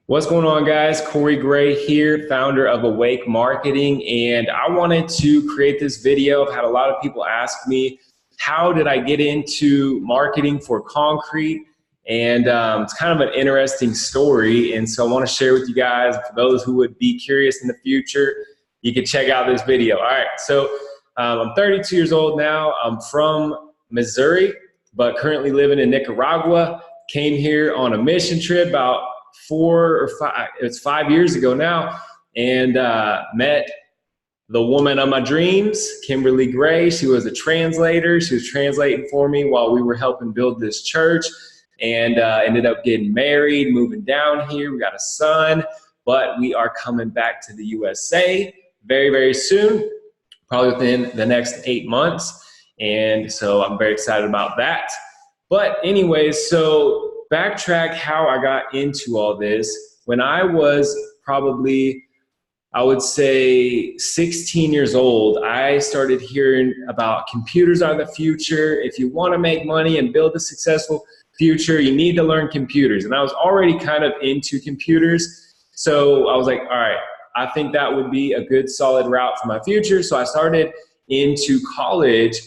What's going on, guys? Corey Gray here, founder of Awake Marketing, and I wanted to create this video. I've had a lot of people ask me, how did I get into marketing for concrete? And it's kind of an interesting story, and so I want to share with you guys. For those who would be curious in the future, you can check out this video. All right, so I'm 32 years old now. I'm from Missouri, but currently living in Nicaragua. Came here on a mission trip about 5 years ago now, and met the woman of my dreams, Kimberly Gray. She was a translator. She was translating for me while we were helping build this church, and ended up getting married, moving down here. We got a son, but we are coming back to the USA very, very soon, probably within the next 8 months. And so I'm very excited about that. But anyways, so backtrack how I got into all this. When I was probably, I would say 16 years old, I started hearing about computers are the future. If you want to make money and build a successful future, you need to learn computers. And I was already kind of into computers. So I was like, all right, I think that would be a good solid route for my future. So I started into college.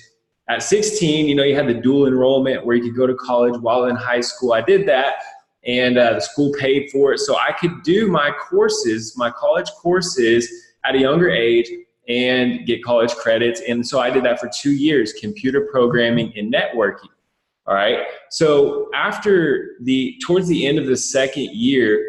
At 16, you had the dual enrollment where you could go to college while in high school. I did that, and the school paid for it. So I could do my courses, my college courses at a younger age and get college credits. And so I did that for 2 years, computer programming and networking. All right. So towards the end of the second year,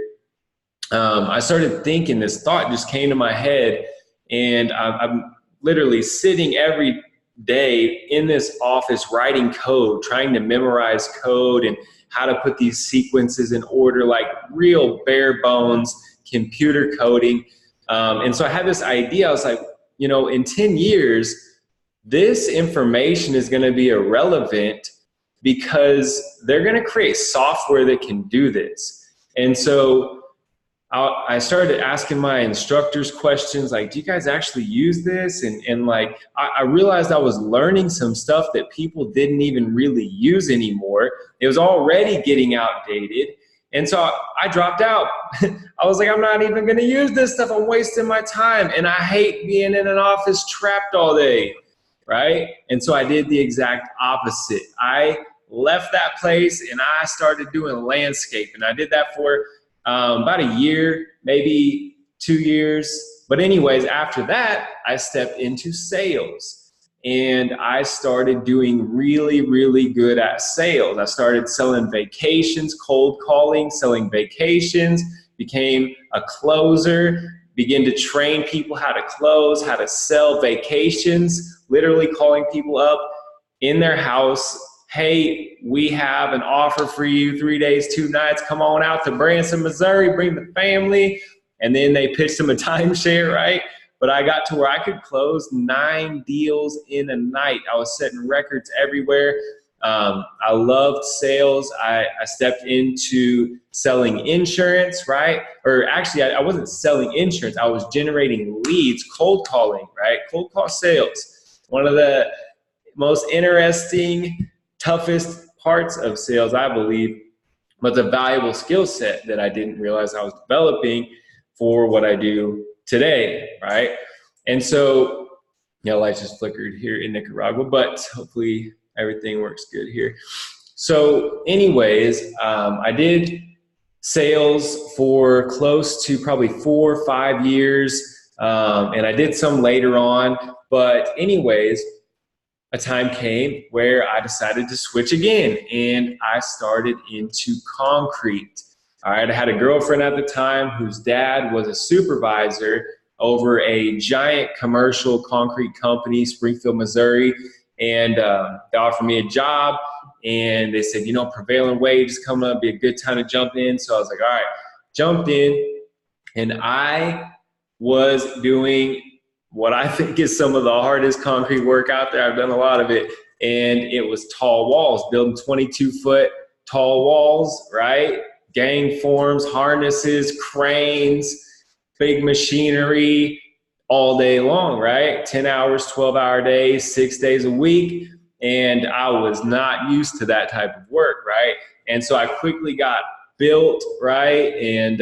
I started thinking, this thought just came to my head, and I'm literally sitting every day in this office writing code, trying to memorize code and how to put these sequences in order, like real bare bones computer coding. And so I had this idea. I was like, in 10 years, this information is going to be irrelevant because they're going to create software that can do this. And so I started asking my instructors questions like, do you guys actually use this? And like, I realized I was learning some stuff that people didn't even really use anymore. It was already getting outdated. And so I dropped out. I was like, I'm not even gonna use this stuff. I'm wasting my time. And I hate being in an office trapped all day, right? And so I did the exact opposite. I left that place and I started doing landscape. And I did that for about a year, maybe 2 years. But anyways, after that, I stepped into sales, and I started doing really, really good at sales. I started selling vacations, cold calling, selling vacations, became a closer, began to train people how to close, how to sell vacations, literally calling people up in their house. Hey, we have an offer for you, 3 days, 2 nights. Come on out to Branson, Missouri, bring the family. And then they pitched them a timeshare, right? But I got to where I could close 9 deals in a night. I was setting records everywhere. I loved sales. I stepped into selling insurance, right? Or actually, I wasn't selling insurance. I was generating leads, cold calling, right? Cold call sales. One of the most interesting, toughest parts of sales, I believe, but a valuable skill set that I didn't realize I was developing for what I do today, right? And so, lights just flickered here in Nicaragua, but hopefully everything works good here. So anyways, I did sales for close to probably 4 or 5 years, and I did some later on, but anyways, a time came where I decided to switch again, and I started into concrete. All right, I had a girlfriend at the time whose dad was a supervisor over a giant commercial concrete company, Springfield, Missouri, and they offered me a job, and they said, prevailing wage is coming up, be a good time to jump in. So I was like, all right, jumped in, and I was doing what I think is some of the hardest concrete work out there. I've done a lot of it, and it was tall walls, building 22-foot tall walls, right? Gang forms, harnesses, cranes, big machinery all day long, right? 10 hours, 12-hour days, 6 days a week, and I was not used to that type of work, right? And so I quickly got built, right? And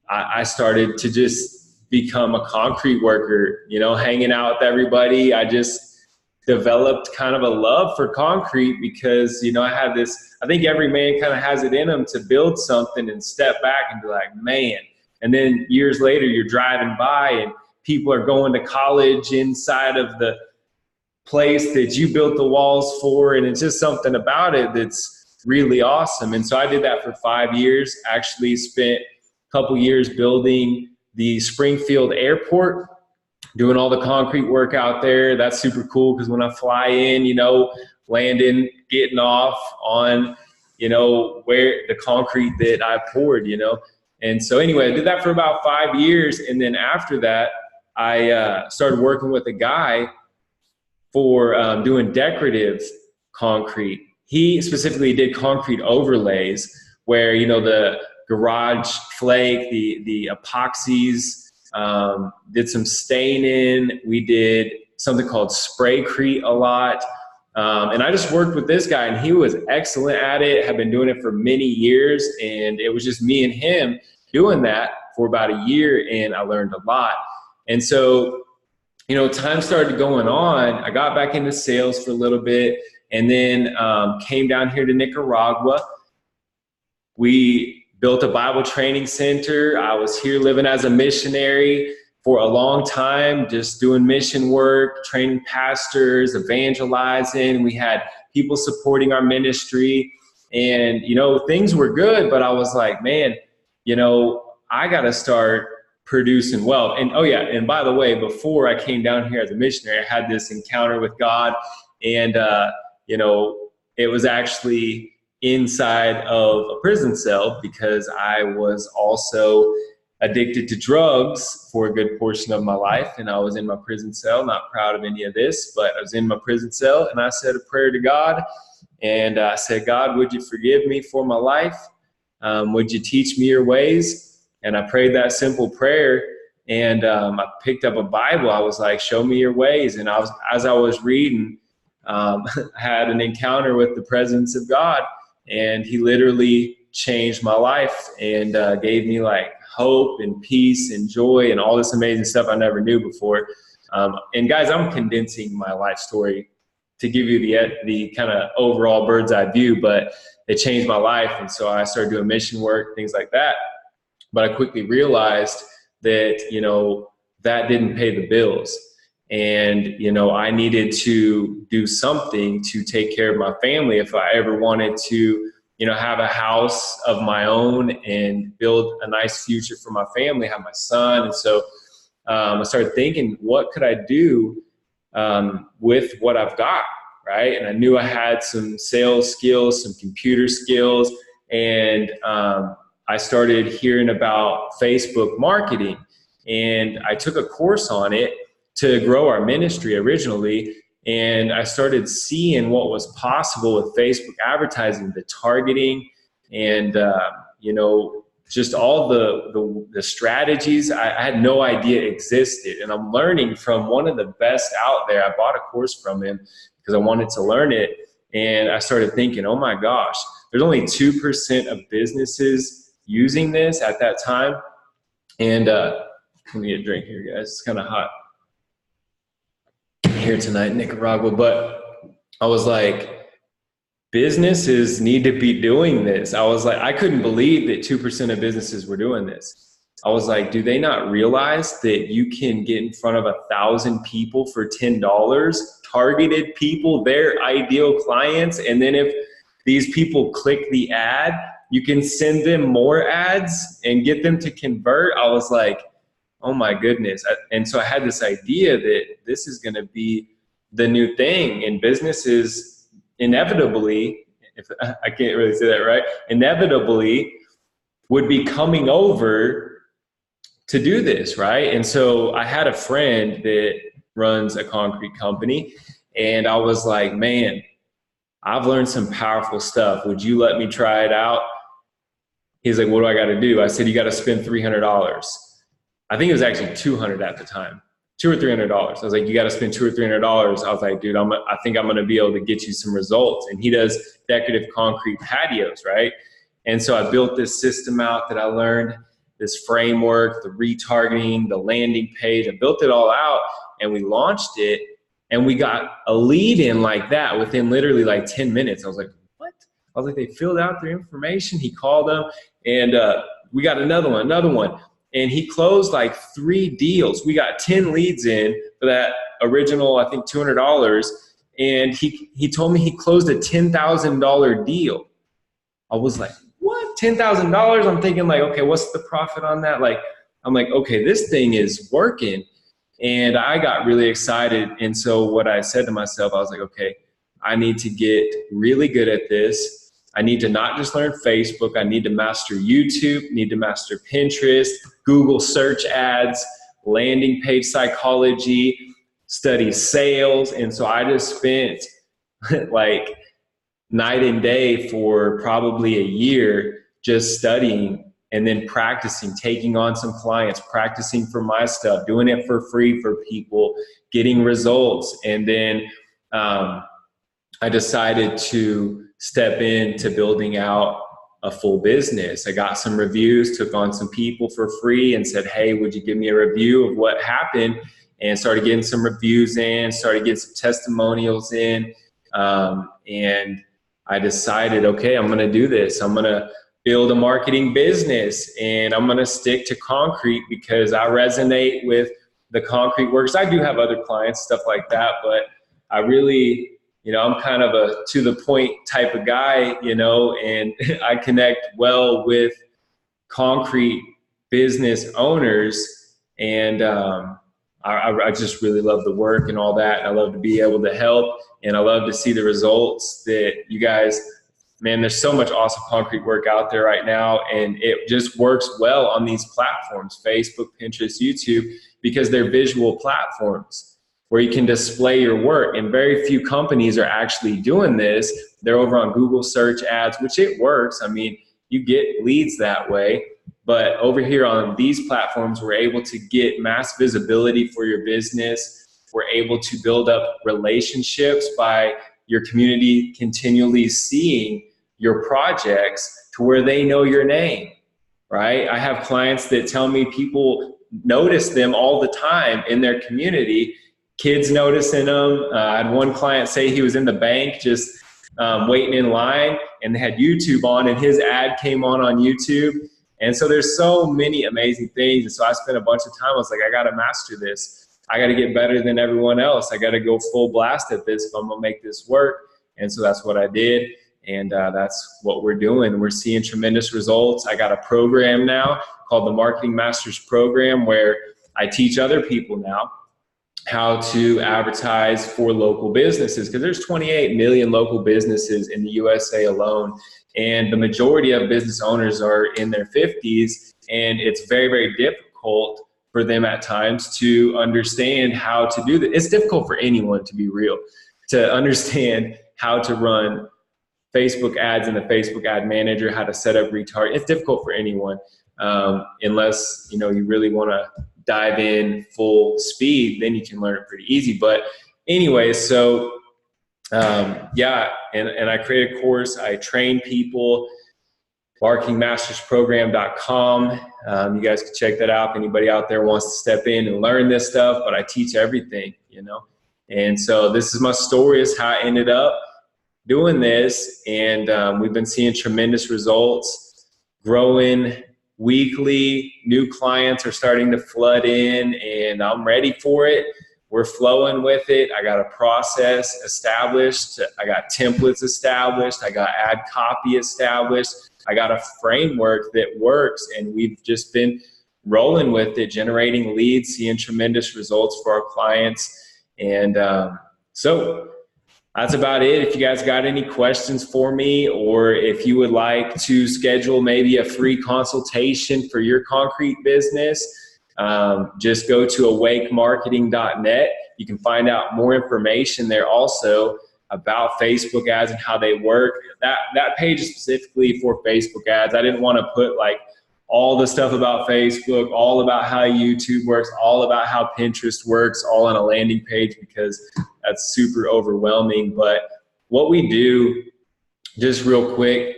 I started to just become a concrete worker, you know, hanging out with everybody. I just developed kind of a love for concrete because, you know, I think every man kind of has it in him to build something and step back and be like, man. And then years later, you're driving by and people are going to college inside of the place that you built the walls for. And it's just something about it that's really awesome. And so I did that for 5 years, actually spent a couple years building the Springfield airport, doing all the concrete work out there. That's super cool because when I fly in, you know, landing, getting off on, you know, where the concrete that I poured, you know. And so anyway, I did that for about 5 years. And then after that, I started working with a guy for doing decorative concrete. He specifically did concrete overlays where, you know, the garage flake, the epoxies, did some staining. We did something called spraycrete a lot. And I just worked with this guy and he was excellent at it, had been doing it for many years. And it was just me and him doing that for about a year. And I learned a lot. And so, you know, time started going on. I got back into sales for a little bit and then came down here to Nicaragua. We built a Bible training center. I was here living as a missionary for a long time, just doing mission work, training pastors, evangelizing. We had people supporting our ministry and, you know, things were good, but I was like, man, you know, I got to start producing wealth. And oh yeah, and by the way, before I came down here as a missionary, I had this encounter with God and, you know, it was actually inside of a prison cell because I was also addicted to drugs for a good portion of my life. And I was in my prison cell, not proud of any of this, but I was in my prison cell and I said a prayer to God. And I said, God, would you forgive me for my life? Would you teach me your ways? And I prayed that simple prayer and I picked up a Bible. I was like, show me your ways. And as I was reading, I had an encounter with the presence of God. And he literally changed my life and gave me like hope and peace and joy and all this amazing stuff I never knew before. And guys, I'm condensing my life story to give you the kind of overall bird's eye view, but it changed my life. And so I started doing mission work, things like that. But I quickly realized that, you know, that didn't pay the bills. And, you know, I needed to do something to take care of my family if I ever wanted to, you know, have a house of my own and build a nice future for my family, have my son. And so I started thinking, what could I do with what I've got, right? And I knew I had some sales skills, some computer skills, and I started hearing about Facebook marketing. And I took a course on it to grow our ministry originally. And I started seeing what was possible with Facebook advertising, the targeting, and you know, just all the strategies I had no idea existed. And I'm learning from one of the best out there. I bought a course from him because I wanted to learn it. And I started thinking, oh my gosh, there's only 2% of businesses using this at that time. And let me get a drink here, guys. It's kind of hot here tonight in Nicaragua. But I was like, businesses need to be doing this. I was like, I couldn't believe that 2% of businesses were doing this. I was like, do they not realize that you can get in front of 1,000 people for $10, targeted people, their ideal clients? And then if these people click the ad, you can send them more ads and get them to convert. I was like, oh my goodness. And so I had this idea that this is going to be the new thing, and businesses inevitably, if I can't really say that right, inevitably would be coming over to do this, right? And so I had a friend that runs a concrete company, and I was like, man, I've learned some powerful stuff. Would you let me try it out? He's like, what do I got to do? I said, you got to spend $300. I think it was actually $200 at the time, $200 or $300. I was like, you got to spend $200 or $300. I was like, dude, I think I'm going to be able to get you some results. And he does decorative concrete patios, right? And so I built this system out that I learned, this framework, the retargeting, the landing page. I built it all out and we launched it, and we got a lead in like that within literally like 10 minutes. I was like, what? I was like, they filled out their information. He called them, and we got another one. And he closed like 3 deals. We got 10 leads in for that original, I think, $200. And he told me he closed a $10,000 deal. I was like, what? $10,000? I'm thinking like, okay, what's the profit on that? Like, I'm like, okay, this thing is working. And I got really excited. And so what I said to myself, I was like, okay, I need to get really good at this. I need to not just learn Facebook. I need to master YouTube, need to master Pinterest, Google search ads, landing page psychology, study sales. And so I just spent like night and day for probably a year just studying and then practicing, taking on some clients, practicing for my stuff, doing it for free for people, getting results. And then I decided to step into building out a full business. I got some reviews, took on some people for free and said, hey, would you give me a review of what happened? And started getting some reviews in, started getting some testimonials in. And I decided, okay, I'm going to do this. I'm going to build a marketing business, and I'm going to stick to concrete because I resonate with the concrete works. I do have other clients, stuff like that, but I really, I'm kind of a to the point type of guy, and I connect well with concrete business owners. And I just really love the work and all that. I love to be able to help, and I love to see the results that you guys, man, there's so much awesome concrete work out there right now, and it just works well on these platforms, Facebook, Pinterest, YouTube, because they're visual platforms where you can display your work. And very few companies are actually doing this. They're over on Google search ads, which it works. I mean, you get leads that way. But over here on these platforms, we're able to get mass visibility for your business. We're able to build up relationships by your community continually seeing your projects to where they know your name, right? I have clients that tell me people notice them all the time in their community. Kids noticing them. I had one client say he was in the bank just waiting in line, and they had YouTube on, and his ad came on YouTube. And so there's so many amazing things. And so I spent a bunch of time. I was like, I got to master this. I got to get better than everyone else. I got to go full blast at this if I'm going to make this work. And so that's what I did. And that's what we're doing. We're seeing tremendous results. I got a program now called the Marketing Masters Program, where I teach other people now how to advertise for local businesses, because there's 28 million local businesses in the USA alone. And the majority of business owners are in their 50s, and it's very, very difficult for them at times to understand how to do that. It's difficult for anyone, to be real, to understand how to run Facebook ads in the Facebook ad manager, how to set up retarget. It's difficult for anyone unless you really want to dive in full speed. Then you can learn it pretty easy. But anyway, so yeah, and I create a course. I train people. marketingmastersprogram.com. You guys can check that out if anybody out there wants to step in and learn this stuff. But I teach everything, And so this is my story, is how I ended up doing this. And we've been seeing tremendous results, growing weekly. New clients are starting to flood in, and I'm ready for it. We're flowing with it. I got a process established. I got templates established. I got ad copy established. I got a framework that works, and we've just been rolling with it, generating leads, seeing tremendous results for our clients. And so that's about it. If you guys got any questions for me, or if you would like to schedule maybe a free consultation for your concrete business, just go to awakemarketing.net. You can find out more information there also about Facebook ads and how they work. That page is specifically for Facebook ads. I didn't want to put like all the stuff about Facebook, all about how YouTube works, all about how Pinterest works, all on a landing page, because that's super overwhelming. But what we do, just real quick,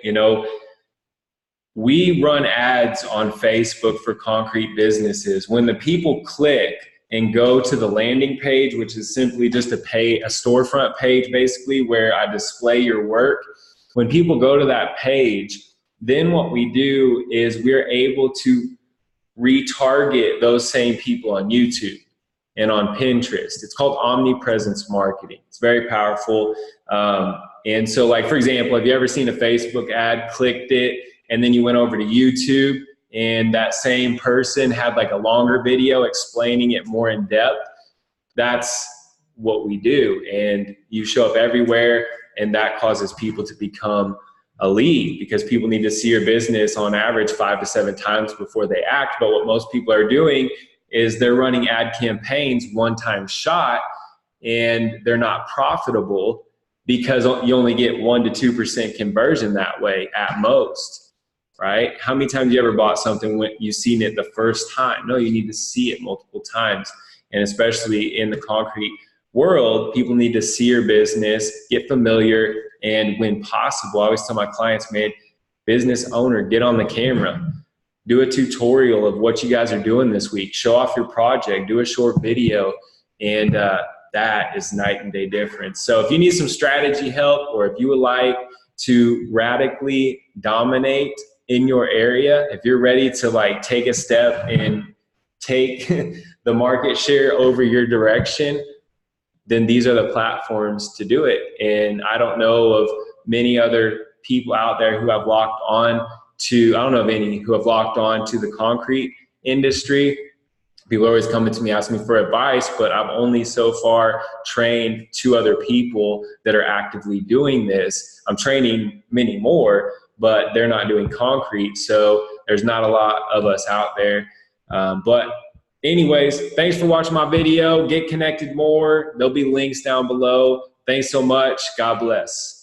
we run ads on Facebook for concrete businesses. When the people click and go to the landing page, which is simply just a storefront page, basically, where I display your work, when people go to that page, then what we do is we're able to retarget those same people on YouTube and on Pinterest. It's called omnipresence marketing. It's very powerful. And so, like, for example, have you ever seen a Facebook ad, clicked it, and then you went over to YouTube and that same person had like a longer video explaining it more in depth? That's what we do. And you show up everywhere, and that causes people to become a lead, because people need to see your business on average 5 to 7 times before they act. But what most people are doing is they're running ad campaigns, one-time shot, and they're not profitable because you only get 1 to 2% conversion that way at most, right? How many times you ever bought something when you've seen it the first time? No, you need to see it multiple times. And especially in the concrete world, people need to see your business, get familiar, and when possible, I always tell my clients, man, business owner, get on the camera, do a tutorial of what you guys are doing this week, show off your project, do a short video, and that is night and day difference. So if you need some strategy help, or if you would like to radically dominate in your area, if you're ready to like take a step and take the market share over your direction, then these are the platforms to do it. And I don't know of many other people out there who have locked on to, I don't know of any who have locked on to the concrete industry. People are always coming to me asking me for advice, but I've only so far trained 2 other people that are actively doing this. I'm training many more, but they're not doing concrete. So there's not a lot of us out there. But anyways, thanks for watching my video. Get connected more. There'll be links down below. Thanks so much. God bless.